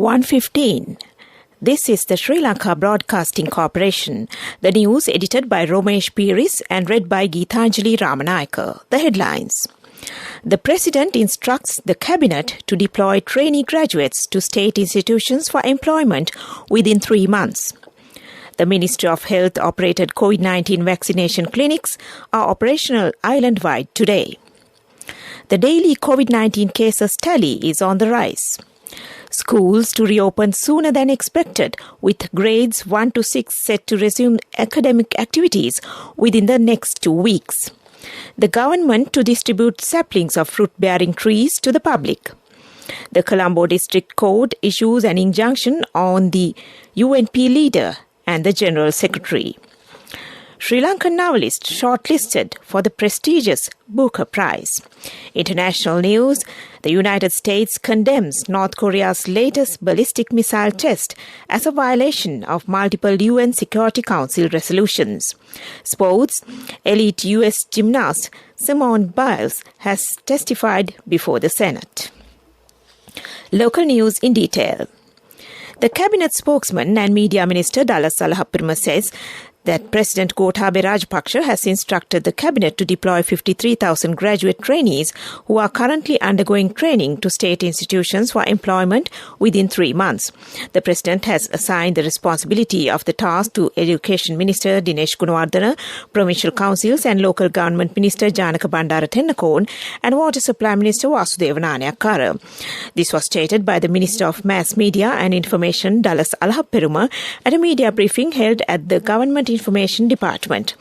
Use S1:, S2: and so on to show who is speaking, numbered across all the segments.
S1: 1:15. This is the Sri Lanka Broadcasting Corporation. The news edited by Romesh Piris and read by Geethanjali Ramanayaka. The headlines. The President instructs the Cabinet to deploy trainee graduates to state institutions for employment within 3 months. The Ministry of Health operated COVID-19 vaccination clinics are operational island-wide today. The daily COVID-19 cases tally is on the rise. Schools to reopen sooner than expected, with grades 1 to 6 set to resume academic activities within the next 2 weeks. The government to distribute saplings of fruit-bearing trees to the public. The Colombo District Court issues an injunction on the UNP leader and the General Secretary. Sri Lankan novelist shortlisted for the prestigious Booker Prize. International news, the United States condemns North Korea's latest ballistic missile test as a violation of multiple UN Security Council resolutions. Sports, elite US gymnast Simone Biles has testified before the Senate. Local news in detail. The Cabinet spokesman and Media Minister Dallas Alahapurma says that President Gotabaya Rajapaksa has instructed the Cabinet to deploy 53,000 graduate trainees who are currently undergoing training to state institutions for employment within 3 months. The President has assigned the responsibility of the task to Education Minister Dinesh Gunawardena, Provincial Councils and Local Government Minister Janaka Bandara Tennakone and Water Supply Minister Vasudeva Nanayakkara. This was stated by the Minister of Mass Media and Information Dallas Alahapurma at a media briefing held at the Government Information Department.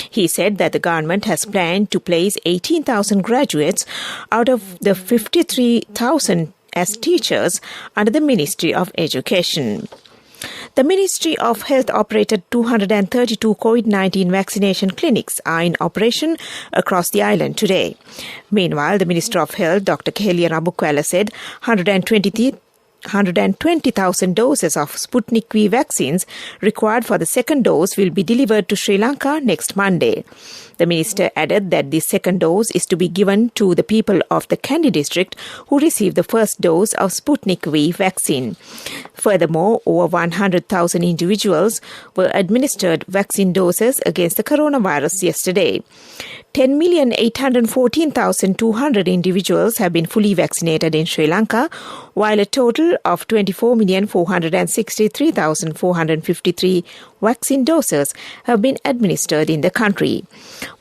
S1: He said that the government has planned to place 18,000 graduates out of the 53,000 as teachers under the Ministry of Education. The Ministry of Health operated 232 COVID-19 vaccination clinics are in operation across the island today. Meanwhile, the Minister of Health, Dr. Kehelia Rabukwala, said 120,000 doses of Sputnik V vaccines required for the second dose will be delivered to Sri Lanka next Monday. The minister added that the second dose is to be given to the people of the Kandy district who received the first dose of Sputnik V vaccine. Furthermore, over 100,000 individuals were administered vaccine doses against the coronavirus yesterday. 10,814,200 individuals have been fully vaccinated in Sri Lanka, while a total of 24,463,453 vaccine doses have been administered in the country.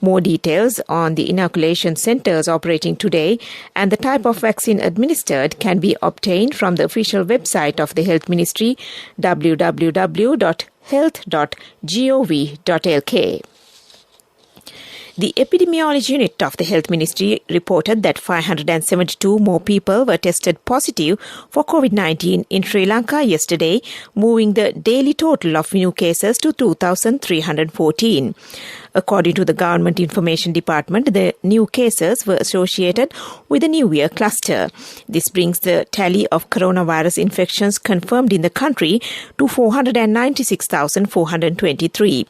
S1: More details on the inoculation centres operating today and the type of vaccine administered can be obtained from the official website of the Health Ministry, www.health.gov.lk. The Epidemiology Unit of the Health Ministry reported that 572 more people were tested positive for COVID-19 in Sri Lanka yesterday, moving the daily total of new cases to 2,314. According to the Government Information Department, the new cases were associated with the New Year cluster. This brings the tally of coronavirus infections confirmed in the country to 496,423.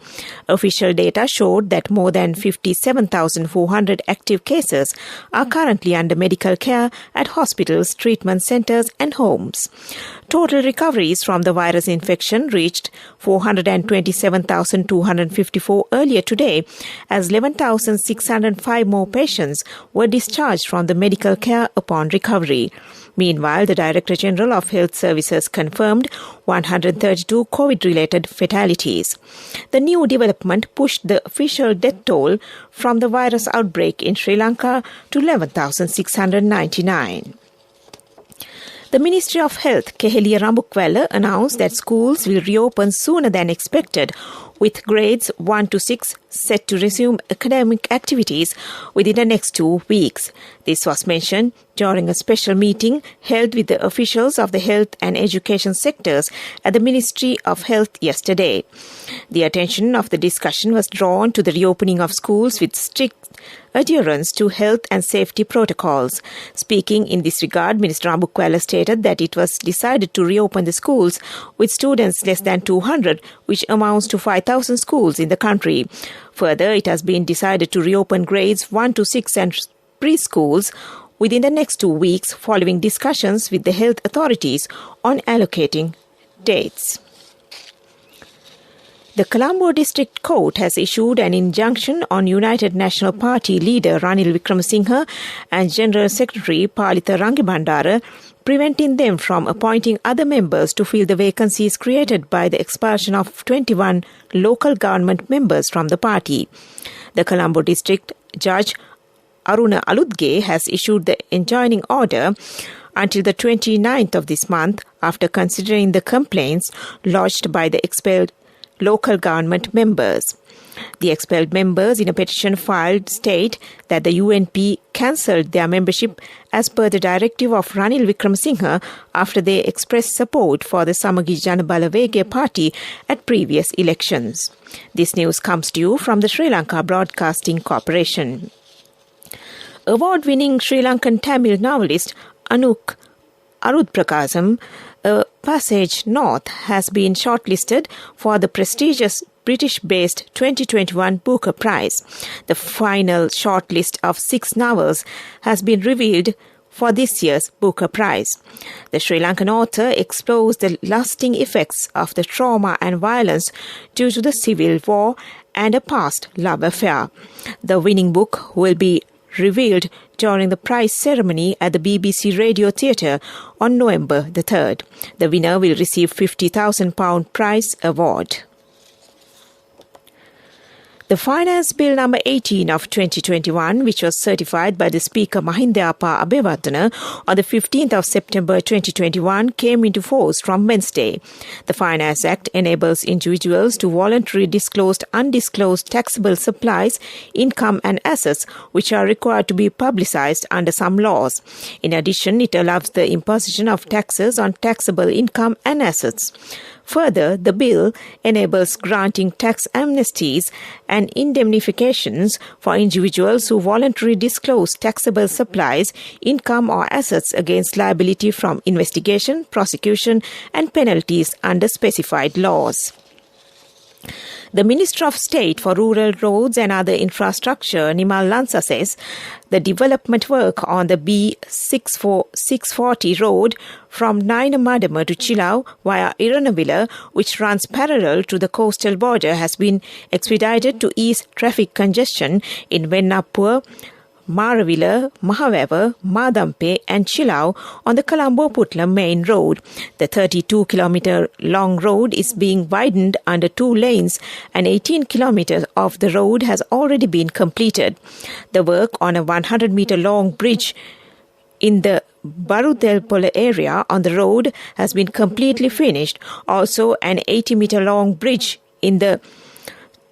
S1: Official data showed that more than 57,400 active cases are currently under medical care at hospitals, treatment centres and homes. Total recoveries from the virus infection reached 427,254 earlier today, as 11,605 more patients were discharged from the medical care upon recovery. Meanwhile, the Director General of Health Services confirmed 132 COVID-related fatalities. The new development pushed the official death toll from the virus outbreak in Sri Lanka to 11,699. The Ministry of Health, Kehelia Rabukwala, announced that schools will reopen sooner than expected, with grades 1 to 6 set to resume academic activities within the next 2 weeks. This was mentioned during a special meeting held with the officials of the health and education sectors at the Ministry of Health yesterday. The attention of the discussion was drawn to the reopening of schools with strict adherence to health and safety protocols. Speaking in this regard, Minister Rabukwala stated that it was decided to reopen the schools with students less than 200, which amounts to 5,000 schools in the country. Further, it has been decided to reopen grades 1 to 6 and preschools within the next 2 weeks following discussions with the health authorities on allocating dates. The Colombo District Court has issued an injunction on United National Party leader Ranil Wickremesinghe and General Secretary Palitha Rangibandara, preventing them from appointing other members to fill the vacancies created by the expulsion of 21 local government members from the party. The Colombo District Judge Aruna Aludge has issued the enjoining order until the 29th of this month after considering the complaints lodged by the expelled local government members. The expelled members in a petition filed state that the UNP cancelled their membership as per the directive of Ranil Wickremesinghe after they expressed support for the Samagi Jana Balawege party at previous elections. This news comes to you from the Sri Lanka Broadcasting Corporation. Award-winning Sri Lankan Tamil novelist Anuk Arudprakasam, A Passage North, has been shortlisted for the prestigious British-based 2021 Booker Prize. The final shortlist of 6 novels has been revealed for this year's Booker Prize. The Sri Lankan author explores the lasting effects of the trauma and violence due to the civil war and a past love affair. The winning book will be revealed during the prize ceremony at the BBC Radio Theatre on November the 3rd. The winner will receive £50,000 prize award. The Finance Bill number 18 of 2021, which was certified by the Speaker Mahindayapa Abeyewardena on the 15th of September 2021, came into force from Wednesday. The Finance Act enables individuals to voluntarily disclose undisclosed taxable supplies, income and assets which are required to be publicised under some laws. In addition, it allows the imposition of taxes on taxable income and assets. Further, the bill enables granting tax amnesties and indemnifications for individuals who voluntarily disclose taxable supplies, income or assets against liability from investigation, prosecution and penalties under specified laws. The Minister of State for Rural Roads and Other Infrastructure, Nimal Lansa, says the development work on the B640 road from Nainamadama to Chilau via Iranavilla, which runs parallel to the coastal border, has been expedited to ease traffic congestion in Vennapur, Maravilla, Mahaweva, Madampe and Chilau on the Colombo-Putlam main road. The 32-kilometre long road is being widened under 2 lanes and 18 kilometres of the road has already been completed. The work on a 100-metre long bridge in the Barudelpola area on the road has been completely finished. Also, an 80-metre long bridge in the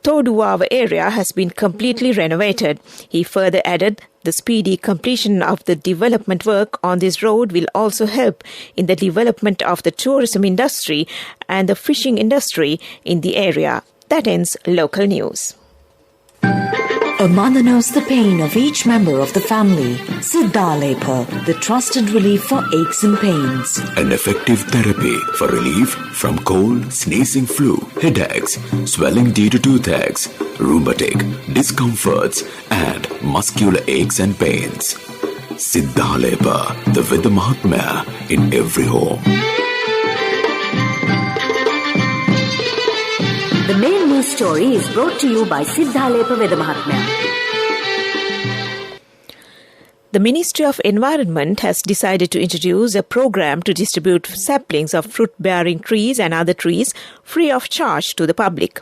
S1: Toduava area has been completely renovated. He further added the speedy completion of the development work on this road will also help in the development of the tourism industry and the fishing industry in the area. That ends local news.
S2: A mother knows the pain of each member of the family. Siddhalepa, the trusted relief for aches and pains.
S3: An effective therapy for relief from cold, sneezing, flu, headaches, swelling due to toothaches, rheumatic, discomforts, and muscular aches and pains. Siddhalepa, the Veda Mahatmya in every home.
S2: The main news story is brought to you by Siddhalepa Veda Mahatmya.
S1: The Ministry of Environment has decided to introduce a program to distribute saplings of fruit-bearing trees and other trees free of charge to the public.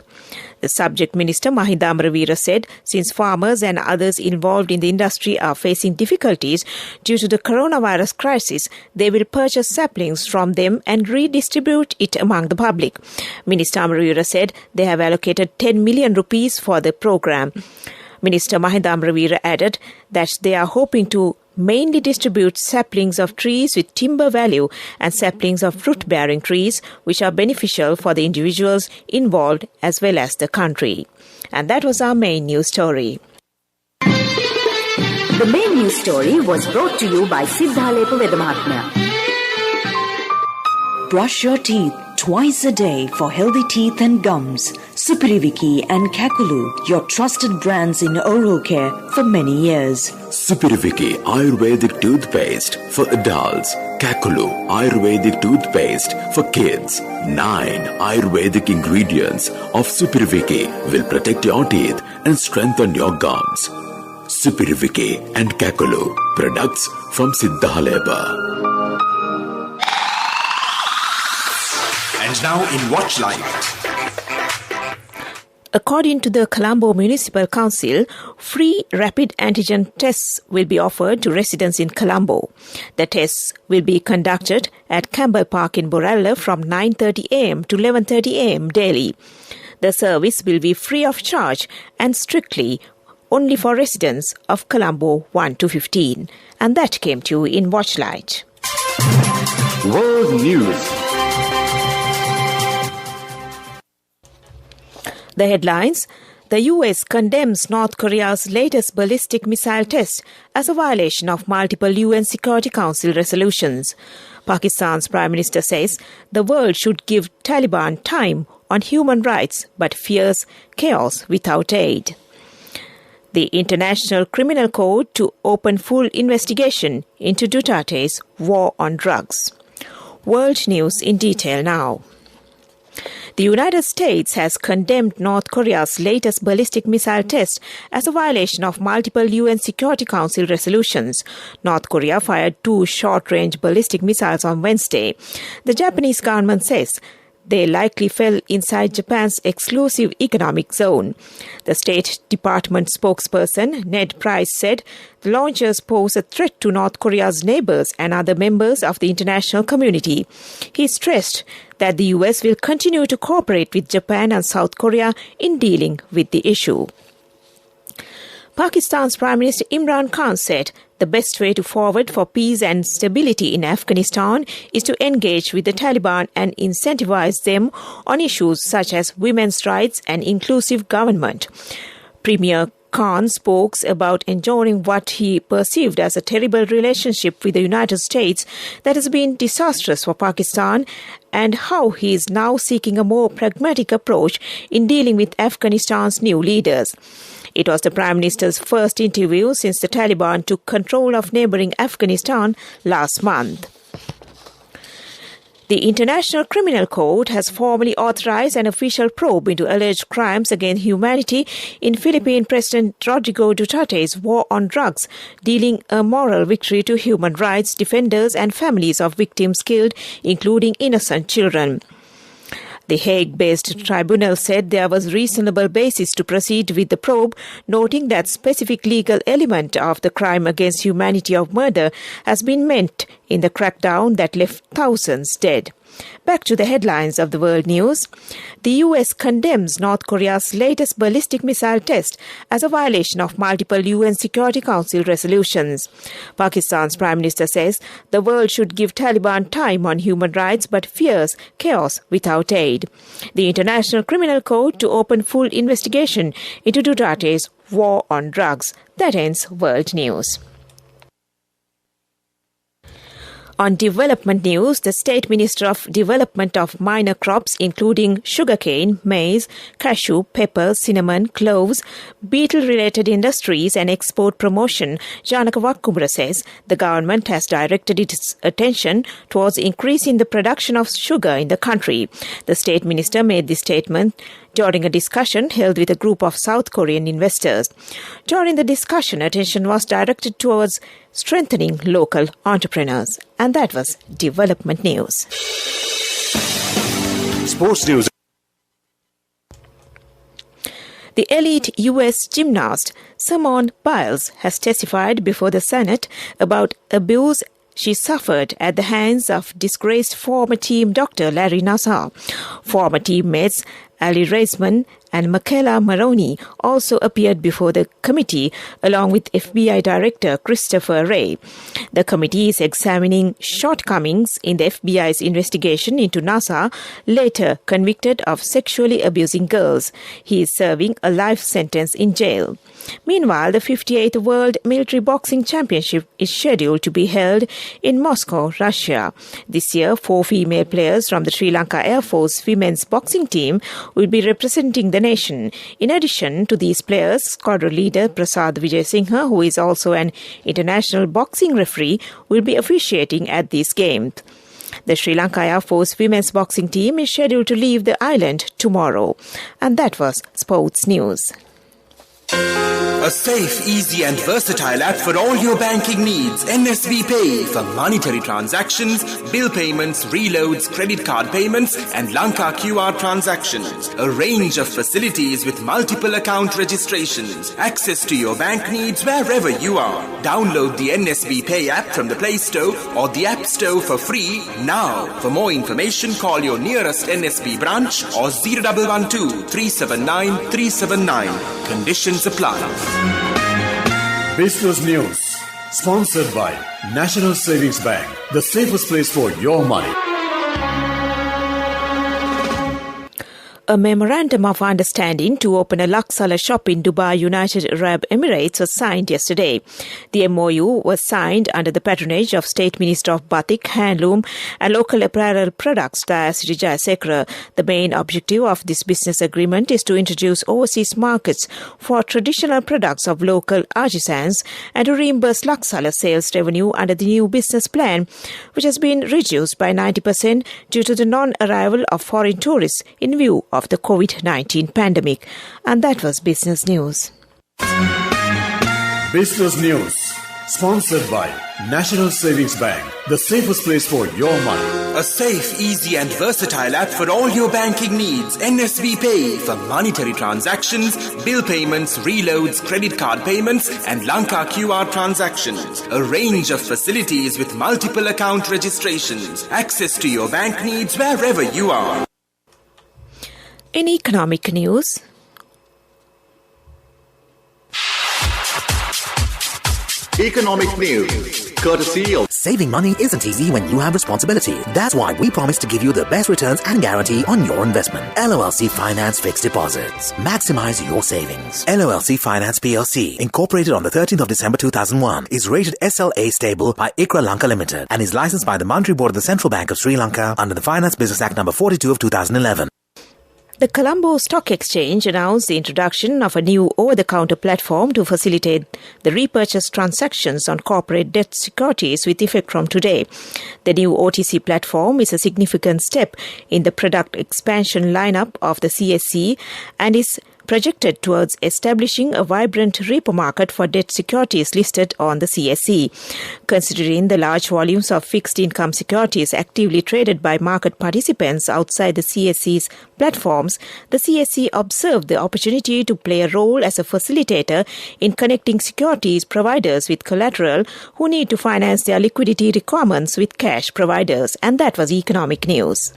S1: The subject minister Mahinda Amaraveera said since farmers and others involved in the industry are facing difficulties due to the coronavirus crisis, they will purchase saplings from them and redistribute it among the public. Minister Amaraveera said they have allocated 10 million rupees for the program. Minister Mahinda Amaraveera added that they are hoping to mainly distribute saplings of trees with timber value and saplings of fruit-bearing trees which are beneficial for the individuals involved as well as the country. And that was our main news story.
S2: The main news story was brought to you by Siddhalepa Veda Mahatmya. Brush your teeth twice a day for healthy teeth and gums. Supiriviki and Kakulu, your trusted brands in oral care for many years.
S3: Supiriviki Ayurvedic toothpaste for adults. Kakulu Ayurvedic toothpaste for kids. 9 Ayurvedic ingredients of Supiriviki will protect your teeth and strengthen your gums. Supiriviki and Kakulu, products from Siddhaleba.
S4: And now in Watch Live.
S1: According to the Colombo Municipal Council, free rapid antigen tests will be offered to residents in Colombo. The tests will be conducted at Campbell Park in Borella from 9:30 a.m. to 11:30 a.m. daily. The service will be free of charge and strictly only for residents of Colombo 1 to 15. And that came to you in Watchlight.
S5: World News.
S1: The headlines: the US condemns North Korea's latest ballistic missile test as a violation of multiple UN Security Council resolutions. Pakistan's Prime Minister says the world should give Taliban time on human rights but fears chaos without aid. The International Criminal Court to open full investigation into Duterte's war on drugs. World news in detail now. The United States has condemned North Korea's latest ballistic missile test as a violation of multiple UN Security Council resolutions. North Korea fired 2 short-range ballistic missiles on Wednesday. The Japanese government says they likely fell inside Japan's exclusive economic zone. The State Department spokesperson, Ned Price, said the launchers pose a threat to North Korea's neighbors and other members of the international community. He stressed that the US will continue to cooperate with Japan and South Korea in dealing with the issue. Pakistan's Prime Minister Imran Khan said the best way to forward for peace and stability in Afghanistan is to engage with the Taliban and incentivize them on issues such as women's rights and inclusive government. Premier Khan spoke about enduring what he perceived as a terrible relationship with the United States that has been disastrous for Pakistan and how he is now seeking a more pragmatic approach in dealing with Afghanistan's new leaders. It was the Prime Minister's first interview since the Taliban took control of neighbouring Afghanistan last month. The International Criminal Court has formally authorized an official probe into alleged crimes against humanity in Philippine President Rodrigo Duterte's war on drugs, dealing a moral victory to human rights defenders and families of victims killed, including innocent children. The Hague-based tribunal said there was reasonable basis to proceed with the probe, noting that specific legal element of the crime against humanity of murder has been met in the crackdown that left thousands dead. Back to the headlines of the world news. The US condemns North Korea's latest ballistic missile test as a violation of multiple UN Security Council resolutions. Pakistan's Prime Minister says the world should give Taliban time on human rights but fears chaos without aid. The International Criminal Court to open full investigation into Duterte's war on drugs. That ends world news. On development news, the State Minister of Development of Minor Crops including sugarcane, maize, cashew, pepper, cinnamon, cloves, beetle-related industries and export promotion, Janaka Wakkumra says the government has directed its attention towards increasing the production of sugar in the country. The State Minister made this statement during a discussion held with a group of South Korean investors. During the discussion, attention was directed towards strengthening local entrepreneurs. And that was development news.
S4: Sports news.
S1: The elite U.S. gymnast Simone Biles has testified before the Senate about abuse she suffered at the hands of disgraced former team doctor Larry Nassar. Former teammates Ali Reisman and Michaela Maroney also appeared before the committee along with FBI Director Christopher Wray. The committee is examining shortcomings in the FBI's investigation into Nassar, later convicted of sexually abusing girls. He is serving a life sentence in jail. Meanwhile, the 58th World Military Boxing Championship is scheduled to be held in Moscow, Russia. This year, 4 female players from the Sri Lanka Air Force women's boxing team will be representing the nation. In addition to these players, squadron leader Prasad Vijayasinghe, who is also an international boxing referee, will be officiating at these games. The Sri Lanka Air Force women's boxing team is scheduled to leave the island tomorrow. And that was Sports News.
S4: A safe, easy and versatile app for all your banking needs. NSB Pay for monetary transactions, bill payments, reloads, credit card payments and Lanka QR transactions. A range of facilities with multiple account registrations. Access to your bank needs wherever you are. Download the NSB Pay app from the Play Store or the App Store for free now. For more information, call your nearest NSB branch or 0112 379 379. Conditions apply.
S6: Business News, sponsored by National Savings Bank, the safest place for your money.
S1: A memorandum of understanding to open a Laksala shop in Dubai, United Arab Emirates was signed yesterday. The MOU was signed under the patronage of State Minister of Batik, Handloom and Local Apparel Products, Dayasiri Jayasekara. The main objective of this business agreement is to introduce overseas markets for traditional products of local artisans and to reimburse Laksala sales revenue under the new business plan, which has been reduced by 90% due to the non-arrival of foreign tourists in view of the COVID-19 pandemic. And that was Business News.
S6: Business News, sponsored by National Savings Bank, the safest place for your money.
S4: A safe, easy and versatile app for all your banking needs. NSB Pay for monetary transactions, bill payments, reloads, credit card payments and Lanka QR transactions. A range of facilities with multiple account registrations. Access to your bank needs wherever you are.
S1: In economic news,
S5: Economic news, courtesy of
S7: Saving money isn't easy when you have responsibility. That's why we promise to give you the best returns and guarantee on your investment. LOLC Finance Fixed Deposits. Maximize your savings. LOLC Finance PLC, incorporated on the 13th of December 2001, is rated SLA stable by ICRA Lanka Limited and is licensed by the Monetary Board of the Central Bank of Sri Lanka under the Finance Business Act number 42 of 2011.
S1: The Colombo Stock Exchange announced the introduction of a new over-the-counter platform to facilitate the repurchase transactions on corporate debt securities with effect from today. The new OTC platform is a significant step in the product expansion lineup of the CSE and is projected towards establishing a vibrant repo market for debt securities listed on the CSE. Considering the large volumes of fixed income securities actively traded by market participants outside the CSE's platforms, the CSE observed the opportunity to play a role as a facilitator in connecting securities providers with collateral who need to finance their liquidity requirements with cash providers. And that was economic news.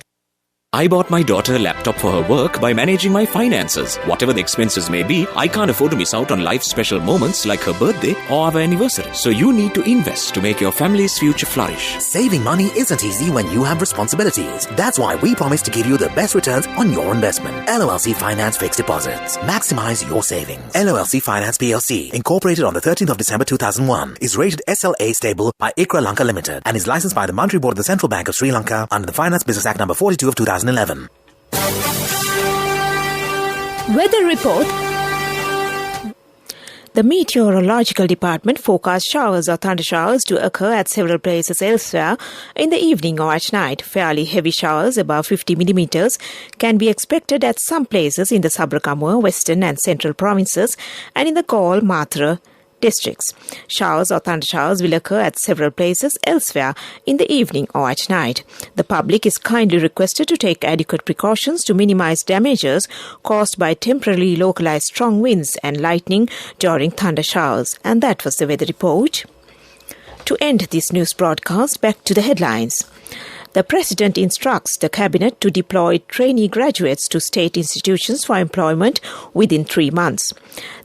S8: I bought my daughter a laptop for her work by managing my finances. Whatever the expenses may be, I can't afford to miss out on life's special moments like her birthday or our anniversary. So you need to invest to make your family's future flourish.
S7: Saving money isn't easy when you have responsibilities. That's why we promise to give you the best returns on your investment. LOLC Finance Fixed Deposits. Maximize your savings. LOLC Finance PLC, incorporated on the 13th of December 2001, is rated SLA stable by ICRA Lanka Limited and is licensed by the Monetary Board of the Central Bank of Sri Lanka under the Finance Business Act number 42 of 2011.
S1: Weather report. The Meteorological Department forecasts showers or thundershowers to occur at several places elsewhere in the evening or at night. Fairly heavy showers above 50 millimeters can be expected at some places in the Sabrakamua, Western and Central provinces and in the Galle, Mathura districts. Showers or thundershowers will occur at several places elsewhere in the evening or at night. The public is kindly requested to take adequate precautions to minimize damages caused by temporarily localized strong winds and lightning during thunder showers. And that was the weather report. To end this news broadcast, back to the headlines. The President instructs the Cabinet to deploy trainee graduates to state institutions for employment within 3 months.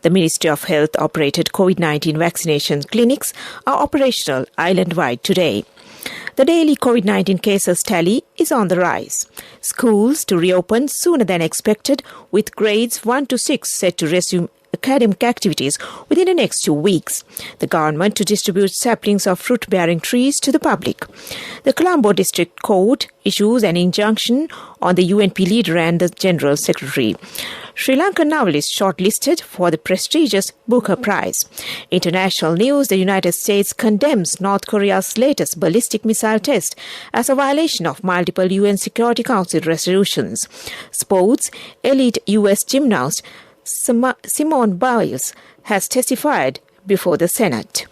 S1: The Ministry of Health operated COVID-19 vaccination clinics are operational island-wide today. The daily COVID-19 cases tally is on the rise. Schools to reopen sooner than expected, with grades 1 to 6 set to resume academic activities within the next 2 weeks. The government to distribute saplings of fruit-bearing trees to the public. The Colombo District Court issues an injunction on the UNP leader and the General Secretary. Sri Lankan novelist shortlisted for the prestigious Booker Prize. International news: the United States condemns North Korea's latest ballistic missile test as a violation of multiple UN Security Council resolutions. Sports: elite US gymnast Simone Biles has testified before the Senate.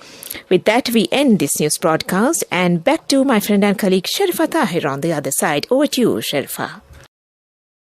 S1: With that, we end this news broadcast, and back to my friend and colleague Sharifa Tahir on the other side. Over to you, Sharifa.